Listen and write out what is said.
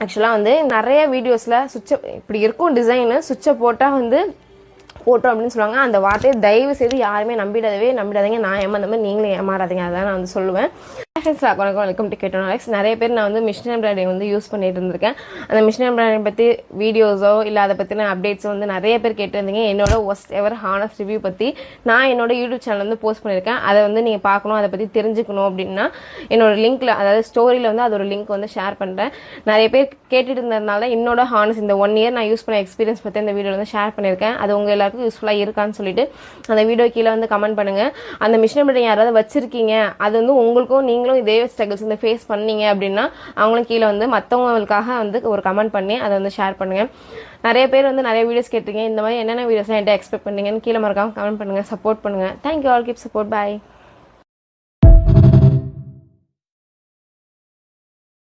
ஆக்சுவலாக வந்து நிறைய வீடியோஸில் சுவிட்சை இப்படி இருக்கும் டிசைனு, சுவிட்சை போட்டால் வந்து போட்டோம் அப்படின்னு சொல்லுவாங்க. அந்த வார்த்தையை தயவு செய்து யாருமே நம்பிடாதீங்க. நான் ஏமாந்த மாதிரி நீங்களும் ஏமாறாதீங்க. அதான் நான் வந்து சொல்லுவேன். வணக்கம், வெல்கம் டு கேட்டோம் அலெக்ஸ். நிறைய பேர் நான் வந்து மிஷின் எம்ப்ராய்டரிங் வந்து யூஸ் பண்ணிட்டு இருந்திருக்கேன். அந்த மிஷின் எம்ப்ராய்டரிங் பற்றி வீடியோஸோ இல்லை அதை பற்றின அப்டேட்ஸோ வந்து நிறைய பேர் கேட்டிருந்தீங்க. என்னோட ஒஸ்ட் எவர் ஹானஸ்ட் ரிவ்யூ பற்றி நான் என்னோட யூடியூப் சேனல் வந்து போஸ்ட் பண்ணியிருக்கேன். அதை வந்து நீங்கள் பார்க்கணும், அதை பற்றி தெரிஞ்சுக்கணும் அப்படின்னா என்னோட லிங்க்ல, அதாவது ஸ்டோரியில் வந்து அதோட லிங்க் வந்து ஷேர் பண்ணுறேன். நிறைய பேர் கேட்டுட்டு இருந்ததுனால என்னோட ஹானஸ்ட் இந்த 1 இயர் நான் யூஸ் பண்ண எக்ஸ்பீரியன்ஸ் பற்றி இந்த வீடியோ வந்து ஷேர் பண்ணியிருக்கேன். அது உங்கள் எல்லாருக்கும் யூஸ்ஃபுல்லாக இருக்கான்னு சொல்லிட்டு அந்த வீடியோ கீழே வந்து கமெண்ட் பண்ணுங்கள். அந்த மிஷின் எம்ப்ராய்டரிங் யாராவது வச்சிருக்கீங்க, அது வந்து உங்களுக்கும் நீங்களும் இதே ஸ்ட்ரகிள்ஸ் வந்து ஃபேஸ் பண்ணீங்க அப்படின்னா அவங்களும் கீழே வந்து மற்றவங்களுக்காக வந்து ஒரு கமெண்ட் பண்ணி அதை வந்து ஷேர் பண்ணுங்க. நிறைய பேர் வந்து நிறைய வீடியோஸ் கேட்டிருக்கீங்க. இந்த மாதிரி என்னென்ன வீடியோஸ்லாம் என்கிட்ட எக்ஸ்பெக்ட் பண்ணீங்கன்னு கீழே மறக்காம கமெண்ட் பண்ணுங்க, சப்போர்ட் பண்ணுங்க. தேங்க்யூ ஆல், கீப் சப்போர்ட், பாய்.